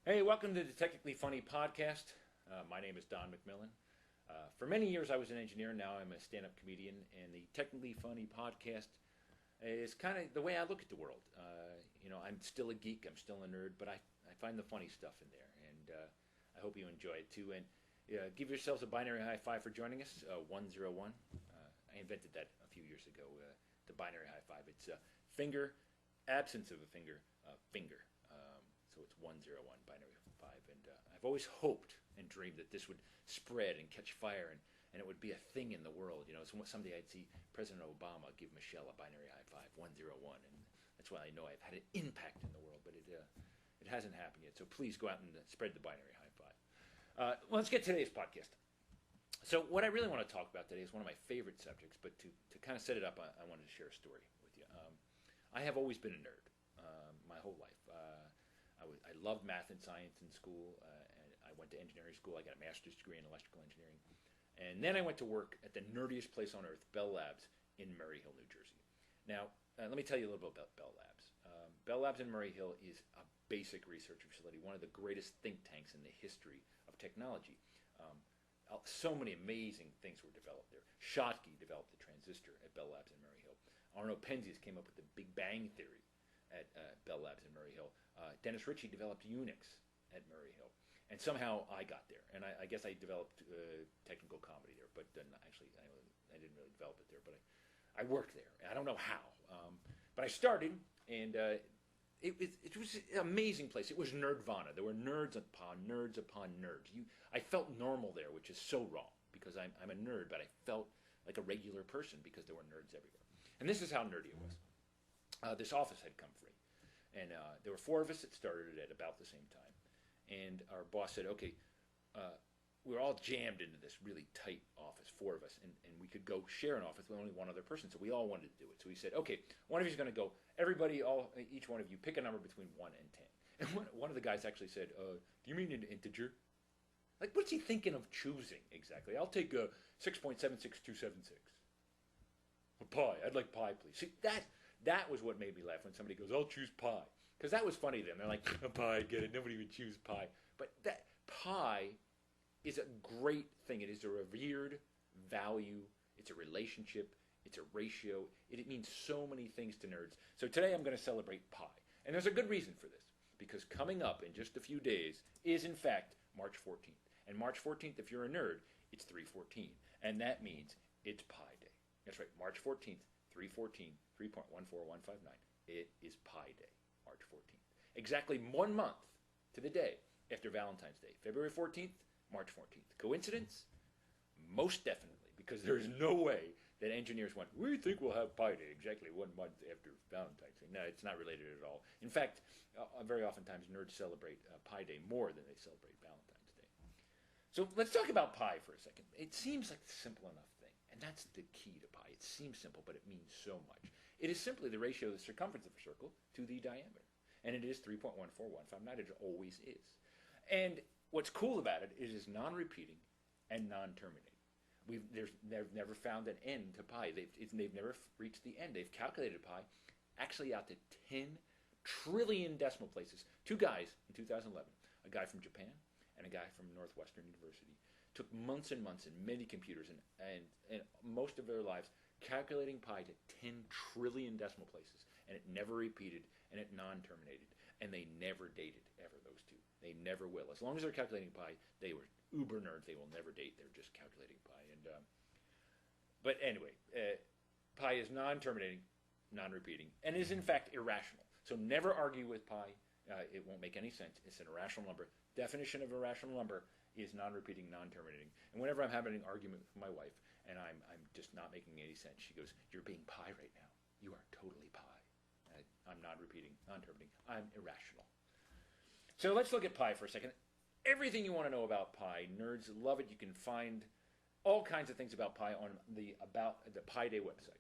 Hey, welcome to the Technically Funny podcast. My name is Don McMillan. For many years, I was an engineer. Now I'm a stand-up comedian, and the Technically Funny podcast is kind of the way I look at the world. I'm still a geek. I'm still a nerd, but I find the funny stuff in there, and I hope you enjoy it too. And give yourselves a binary high five for joining us. 101. I invented that a few years ago. The binary high five. It's finger, absence of a finger, finger. So it's 101 binary 5, and I've always hoped and dreamed that this would spread and catch fire, and it would be a thing in the world. So someday I'd see President Obama give Michelle a binary high five, 101, and that's why I know I've had an impact in the world, but it hasn't happened yet. So please go out and spread the binary high five. Let's get to today's podcast. So what I really want to talk about today is one of my favorite subjects, but to kind of set it up, I wanted to share a story with you. I have always been a nerd my whole life. I loved math and science in school, and I went to engineering school. I got a master's degree in electrical engineering. And then I went to work at the nerdiest place on earth, Bell Labs in Murray Hill, New Jersey. Now, let me tell you a little bit about Bell Labs. Bell Labs in Murray Hill is a basic research facility, one of the greatest think tanks in the history of technology. So many amazing things were developed there. Schottky developed the transistor at Bell Labs in Murray Hill. Arno Penzias came up with the Big Bang Theory at Bell Labs in Murray Hill. Dennis Ritchie developed Unix at Murray Hill. And somehow I got there. And I guess I developed technical comedy there. But actually, I didn't really develop it there. But I worked there. I don't know how. But I started, and it was an amazing place. It was nerdvana. There were nerds upon nerds upon nerds. I felt normal there, which is so wrong. Because I'm a nerd, but I felt like a regular person because there were nerds everywhere. And this is how nerdy it was. This office had come free. And there were 4 of us that started it at about the same time. And our boss said, okay, we were all jammed into this really tight office, 4 of us, and we could go share an office with only one other person. So we all wanted to do it. So he said, okay, one of you is going to go. Everybody, each one of you, pick a number between 1 and 10. And one of the guys actually said, do you mean an integer? Like, what's he thinking of choosing exactly? I'll take 6.76276. Pi. I'd like pi, please. See, that was what made me laugh when somebody goes, I'll choose pi. Because that was funny to them. They're like, pi, get it. Nobody would choose pi. But that pi is a great thing. It is a revered value. It's a relationship. It's a ratio. It means so many things to nerds. So today I'm going to celebrate pi. And there's a good reason for this. Because coming up in just a few days is, in fact, March 14th. And March 14th, if you're a nerd, it's 314. And that means it's Pi Day. That's right, March 14th, 314, 3.14159. It is Pi Day, March 14th. Exactly 1 month to the day after Valentine's Day, February 14th, March 14th. Coincidence? Most definitely, because there is no way that engineers went, we think we'll have Pi Day exactly 1 month after Valentine's Day. No, it's not related at all. In fact, very oftentimes nerds celebrate Pi Day more than they celebrate Valentine's Day. So let's talk about pi for a second. It seems like a simple enough thing, and that's the key to pi. It seems simple, but it means so much. It is simply the ratio of the circumference of a circle to the diameter, and it is 3.14159. It always is. And what's cool about it is it's non-repeating and non-terminating. They've never found an end to pi. They've never reached the end. They've calculated pi actually out to 10 trillion decimal places. 2 guys in 2011, a guy from Japan and a guy from Northwestern University, took months and months and many computers and most of their lives calculating pi to 10 trillion decimal places, and it never repeated, and it non-terminated, and they never dated ever, those two. They never will. As long as they're calculating pi, they were uber nerds. They will never date. They're just calculating pi. But anyway, pi is non-terminating, non-repeating, and is in fact irrational. So never argue with pi. It won't make any sense. It's an irrational number. Definition of irrational number is non-repeating, non-terminating. And whenever I'm having an argument with my wife and I'm just not making any sense, she goes, you're being pi right now. You are totally pi. I'm non-repeating, non-terminating. I'm irrational. So let's look at pi for a second. Everything you want to know about pi, nerds love it. You can find all kinds of things about pi on the Pi Day website.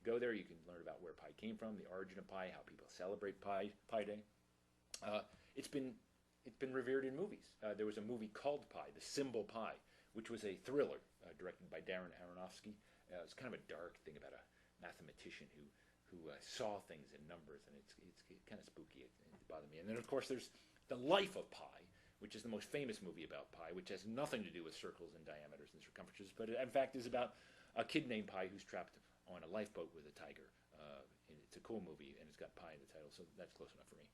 Go there, you can learn about where pi came from, the origin of pi, how people celebrate Pi Day. It's been revered in movies. There was a movie called Pi, The Symbol Pi, which was a thriller directed by Darren Aronofsky. It's kind of a dark thing about a mathematician who saw things in numbers, and it's kind of spooky. It bothered me. And then, of course, there's The Life of Pi, which is the most famous movie about pi, which has nothing to do with circles and diameters and circumferences, but it, in fact, is about a kid named Pi who's trapped on a lifeboat with a tiger. And it's a cool movie, and it's got pi in the title, so that's close enough for me.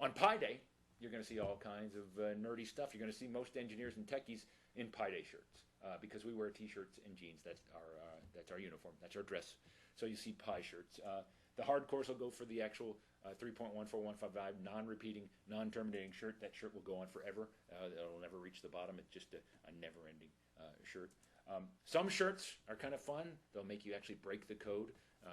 On Pi Day, you're going to see all kinds of nerdy stuff. You're going to see most engineers and techies in Pi Day shirts because we wear T-shirts and jeans. That's our uniform. That's our dress. So you see Pi shirts. The hardcores will go for the actual 3.14155 non-repeating, non-terminating shirt. That shirt will go on forever. It'll never reach the bottom. It's just a never-ending shirt. Some shirts are kind of fun. They'll make you actually break the code.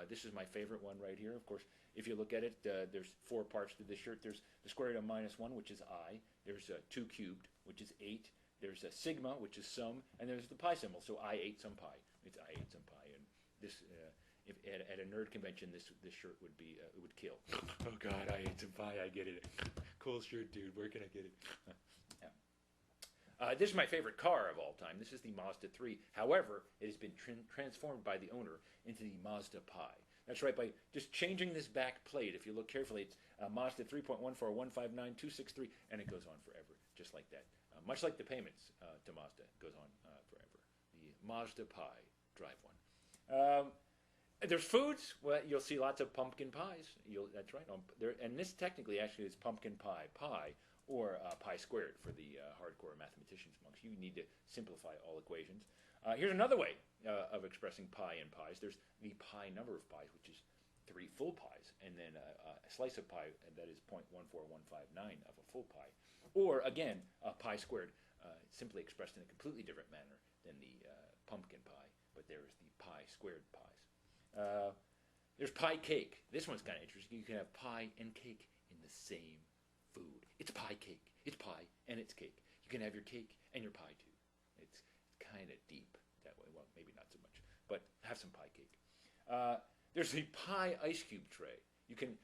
This is my favorite one right here. Of course, if you look at it, there's 4 parts to this shirt. There's the square root of -1, which is I. There's 2 cubed, which is 8. There's a sigma, which is sum, and there's the pi symbol. So I ate some pi. It's I ate some pi, and this, if at a nerd convention, this shirt would be it would kill. Oh God, I ate some pi. I get it. Cool shirt, dude. Where can I get it? This is my favorite car of all time. This is the Mazda 3. However, it has been transformed by the owner into the Mazda Pi. That's right, by just changing this back plate, if you look carefully, it's Mazda 3.14159.263, and it goes on forever, just like that. Much like the payments to Mazda, it goes on forever. The Mazda Pi, drive one. There's foods. Well, you'll see lots of pumpkin pies. That's right. And this technically actually is pumpkin pie or pi squared for the hardcore mathematicians amongst you. You need to simplify all equations. Here's another way of expressing pi in pies. There's the pi number of pies, which is 3 full pies, and then a slice of pie that is 0.14159 of a full pie. Or, again, pi squared, simply expressed in a completely different manner than the pumpkin pie, but there's the pi squared pies. There's pie cake. This one's kind of interesting. You can have pie and cake in the same food. It's pie cake. It's pie and it's cake. You can have your cake and your pie too. It's kind of deep that way. Well, maybe not so much, but have some pie cake. There's the pie ice cube tray.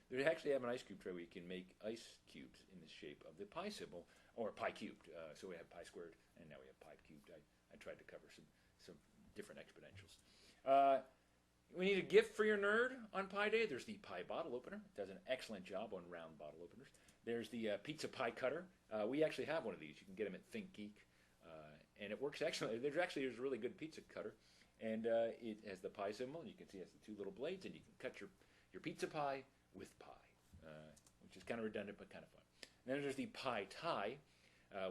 They actually have an ice cube tray where you can make ice cubes in the shape of the pi symbol, or pi cubed. So we have pi squared, and now we have pi cubed. I tried to cover some different exponentials. We need a gift for your nerd on Pi Day. There's the pie bottle opener. It does an excellent job on round bottle openers. There's the pizza pie cutter. We actually have one of these. You can get them at Think Geek, and it works excellently. There's a really good pizza cutter, and it has the pie symbol. And you can see it has the 2 little blades, and you can cut your pizza pie with pie, which is kind of redundant but kind of fun. And then there's the pie tie,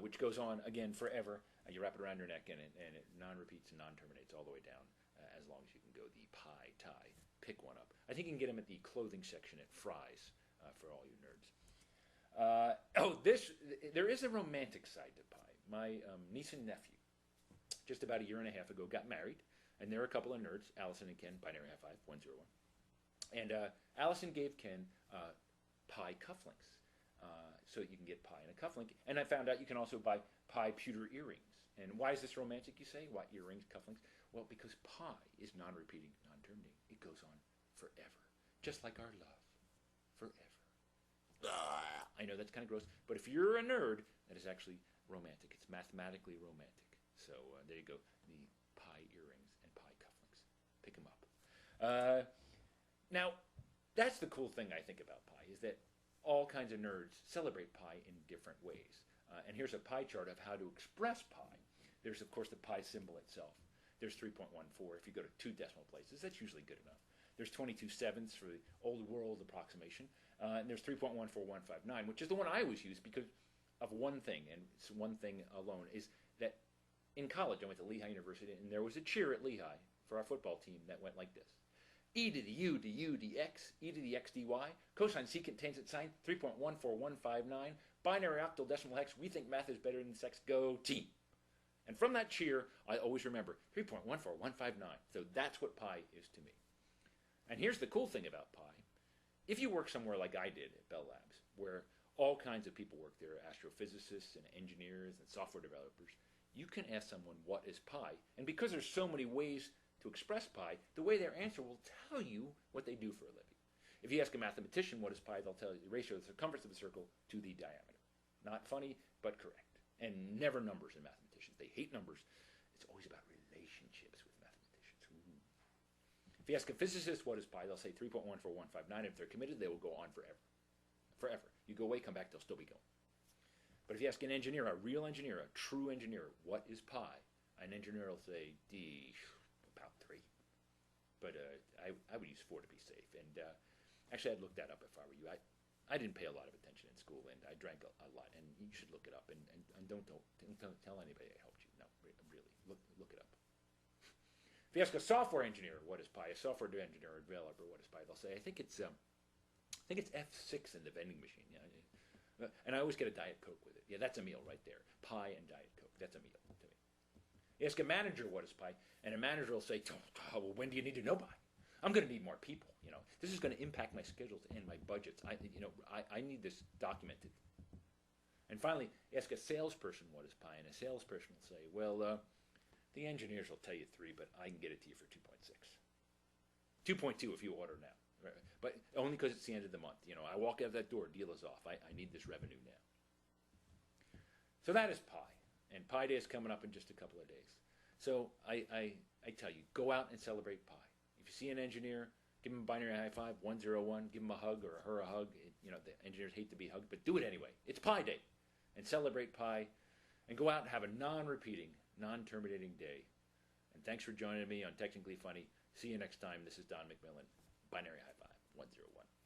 which goes on again forever. You wrap it around your neck, and it non-repeats and non-terminates all the way down, as long as you can go the pie tie. Pick one up. I think you can get them at the clothing section at Fry's for all you nerds. There is a romantic side to pie. My niece and nephew, just about a year and a half ago, got married, and they're a couple of nerds, Allison and Ken, binary high five, 101. And Allison gave Ken pie cufflinks, so you can get pie in a cufflink. And I found out you can also buy pie pewter earrings. And why is this romantic, you say? Why earrings, cufflinks? Well, because pi is non-repeating, non-terminating. It goes on forever, just like our love, forever. I know that's kind of gross, but if you're a nerd, that is actually romantic. It's mathematically romantic. So there you go, the pie earrings and pie cufflinks. Pick them up. Now, that's the cool thing I think about pi, is that all kinds of nerds celebrate pi in different ways. And here's a pie chart of how to express pi. There's, of course, the pi symbol itself. There's 3.14. If you go to 2 decimal places, that's usually good enough. There's 22/7 for the old world approximation. And there's 3.14159, which is the one I always use because of one thing, and it's one thing alone, is that in college I went to Lehigh University, and there was a cheer at Lehigh for our football team that went like this. E to the U to U dx, e to the x dy, cosine secant tangent sine, 3.14159, binary octal decimal hex, we think math is better than sex, go team. And from that cheer, I always remember 3.14159. So that's what pi is to me. And here's the cool thing about pi. If you work somewhere like I did at Bell Labs, where all kinds of people work there, astrophysicists and engineers and software developers, you can ask someone, what is pi? And because there's so many ways to express pi, the way their answer will tell you what they do for a living. If you ask a mathematician what is pi, they'll tell you the ratio of the circumference of a circle to the diameter. Not funny, but correct. And never numbers in mathematicians. They hate numbers. It's always about relationships with mathematicians. Ooh. If you ask a physicist what is pi, they'll say 3.14159. If they're committed, they will go on forever. Forever. You go away, come back, they'll still be going. But if you ask an engineer, a real engineer, a true engineer, what is pi? An engineer will say D, about 3. But I would use 4 to be safe. And actually, I'd look that up if I were you. I didn't pay a lot of attention in school, and I drank a lot. And you should look it up. And don't tell anybody I helped you. No, really, look it up. If you ask a software engineer what is pi, a software engineer or developer what is pi, they'll say, I think it's F6 in the vending machine. Yeah, and I always get a Diet Coke with it. Yeah, that's a meal right there. Pie and Diet Coke. That's a meal to me. You ask a manager what is pi, and a manager will say, well, when do you need to know by? I'm going to need more people. This is going to impact my schedules and my budgets. I need this documented. And finally, ask a salesperson what is pi, and a salesperson will say, well, the engineers will tell you 3, but I can get it to you for 2.6. 2.2 if you order now. Right? But only because it's the end of the month. I walk out that door, deal is off. I need this revenue now. So that is pi. And Pi Day is coming up in just a couple of days. So I tell you, go out and celebrate pi. If you see an engineer, give him a binary high five, 101, give him a hug or her a hug. The engineers hate to be hugged, but do it anyway. It's Pi Day. And celebrate pi. And go out and have a non-repeating, non-terminating day. And thanks for joining me on Technically Funny. See you next time. This is Don McMillan. Binary high five, 101.